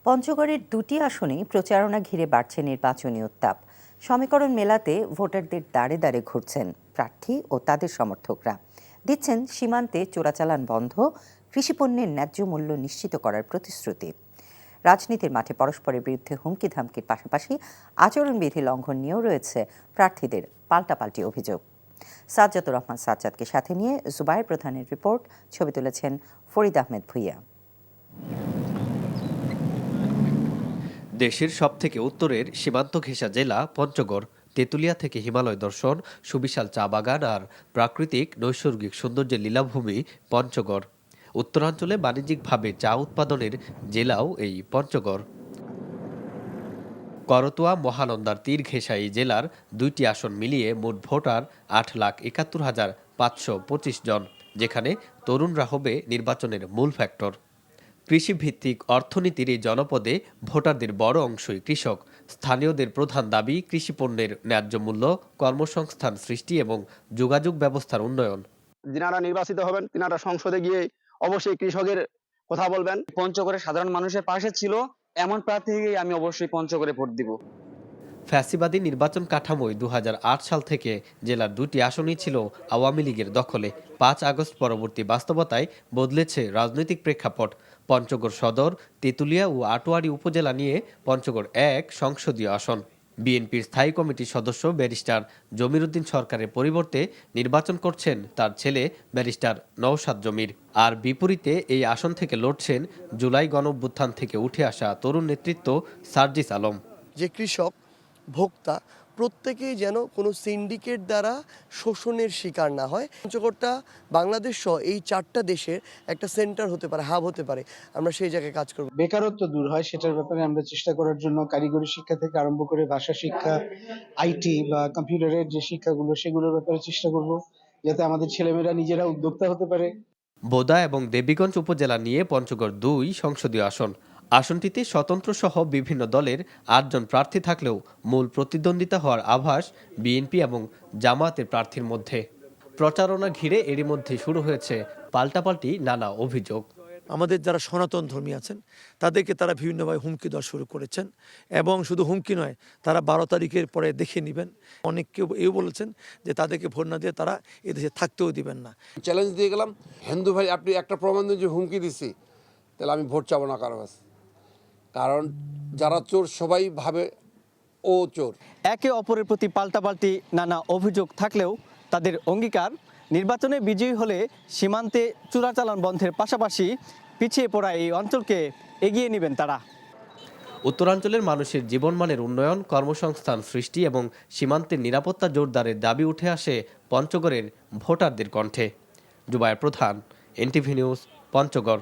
পঞ্চগড়ের দুটি আসনেই প্রচারণা ঘিরে বাড়ছে নির্বাচনী উত্তাপ। সমীকরণ মেলাতে ভোটারদের দাঁড়ে দাঁড়ে ঘুরছেন প্রার্থী ও তাদের সমর্থকরা। দিচ্ছেন সীমান্তে চোরাচালান বন্ধ, কৃষিপণ্যের ন্যায্য মূল্য নিশ্চিত করার প্রতিশ্রুতি। রাজনীতির মাঠে পরস্পরের বিরুদ্ধে হুমকি ধামকির পাশাপাশি আচরণবিধি লঙ্ঘন নিয়েও রয়েছে প্রার্থীদের পাল্টাপাল্টি অভিযোগ। সাজ্জাদুর রহমান সাজ্জাদকে সাথে নিয়ে জুবায়ের প্রধানের রিপোর্ট, ছবি তুলেছেন ফরিদ আহমেদ ভুইয়া। দেশের সবথেকে উত্তরের সীমান্ত ঘেঁষা জেলা পঞ্চগড়। তেঁতুলিয়া থেকে হিমালয় দর্শন, সুবিশাল চা বাগান আর প্রাকৃতিক নৈসর্গিক সৌন্দর্যের লীলাভূমি পঞ্চগড়। উত্তরাঞ্চলে বাণিজ্যিকভাবে চা উৎপাদনের জেলাও এই পঞ্চগড়। করতোয়া মহানন্দার তীর ঘেঁষা এই জেলার দুইটি আসন মিলিয়ে মোট ভোটার 8,71,525 জন, যেখানে তরুণরা হবে নির্বাচনের মূল ফ্যাক্টর। কৃষিভিত্তিক অর্থনীতির এই জনপদে ভোটারদের বড় অংশই কৃষক। স্থানীয়দের প্রধান দাবি কৃষিপণ্যের ন্যায্য মূল্য, কর্মসংস্থান সৃষ্টি এবং যোগাযোগ ব্যবস্থার উন্নয়ন। যিনারা নির্বাচিত হবেন তিনারা সংসদে গিয়ে অবশ্যই কৃষকের কথা বলবেন। পঞ্চগড়ে সাধারণ মানুষের পাশে ছিল এমন প্রার্থীকেই আমি অবশ্যই পঞ্চগড়ে ভোট দিব। ফ্যাসিবাদী নির্বাচন কাঠামোয় 2008 সাল থেকে জেলার দুটি আসনই ছিল আওয়ামী লীগের দখলে। 5 আগস্ট পরবর্তী বাস্তবতায় বদলেছে রাজনৈতিক প্রেক্ষাপট। পঞ্চগড় সদর, তেঁতুলিয়া ও আটোয়ারী উপজেলা নিয়ে পঞ্চগড় 1 সংসদীয় আসন। বিএনপির স্থায়ী কমিটির সদস্য ব্যারিস্টার জমিরুদ্দিন সরকারের পরিবর্তে নির্বাচন করছেন তার ছেলে ব্যারিস্টার নওশাদ জমির। আর বিপরীতে এই আসন থেকে লড়ছেন জুলাই গণঅভ্যুত্থান থেকে উঠে আসা তরুণ নেতৃত্ব সার্জিস আলম। যে কৃষক ভোক্তা প্রত্যেকেই যেন কোনো সিন্ডিকেট দ্বারা শোষণের শিকার না হয়। পঞ্চগড়টা বাংলাদেশ সহ এই 4টা দেশের একটা সেন্টার হতে পারে, হাব হতে পারে। আমরা সেই জায়গায় কাজ করব। বেকারত্ব দূর হয় সেটার ব্যাপারে আমরা চেষ্টা করার জন্য কারিগরি শিক্ষা থেকে আরম্ভ করে ভাষা শিক্ষা, আইটি বা কম্পিউটারের যে শিক্ষাগুলো সেগুলোর ব্যাপারে চেষ্টা করব, যাতে আমাদের ছেলেমেয়েরা নিজেরা উদ্যোক্তা হতে পারে। বোদা এবং দেবীগঞ্জ উপজেলা নিয়ে পঞ্চগড় 2 সংসদীয় আসন। আসনটিতে স্বতন্ত্র সহ বিভিন্ন দলের 8 জন প্রার্থী থাকলেও মূল প্রতিদ্বন্দ্বিতা হওয়ার আভাস বিএনপি এবং জামায়াতের প্রার্থীর মধ্যে। প্রচারণা ঘিরে এরই মধ্যে শুরু হয়েছে পাল্টাপাল্টি নানা অভিযোগ। আমাদের যারা সনাতন ধর্মী আছেন তাদেরকে তারা বিভিন্নভাবে হুমকি দেওয়া শুরু করেছেন, এবং শুধু হুমকি নয়, তারা 12 তারিখের পরে দেখে নেবেন। অনেককে এও বলেছেন যে তাদেরকে ভোট না দিয়ে তারা এদেশে থাকতেও দিবেন না। চ্যালেঞ্জ দিয়ে গেলাম, হিন্দু ভাই আপনি একটা প্রমাণ দিন যে হুমকি দিচ্ছি, তাহলে আমি ভোট চাবো না কারো কাছে। কারণ যারা চোর সবাই ভাবে ও চোর। একে অপরের প্রতি পাল্টাপাল্টি নানা অভিযোগ থাকলেও তাদের অঙ্গীকার, নির্বাচনে বিজয়ী হলে সীমান্তে চোরাচালান বন্ধের পাশাপাশি পিছিয়ে পড়া এই অঞ্চলকে এগিয়ে নেবেন তারা। উত্তরাঞ্চলের মানুষের জীবনমানের উন্নয়ন, কর্মসংস্থান সৃষ্টি এবং সীমান্তের নিরাপত্তা জোরদারের দাবি উঠে আসে পঞ্চগড়ের ভোটারদের কণ্ঠে। জুবায়ের প্রধান, এনটিভি নিউজ, পঞ্চগড়।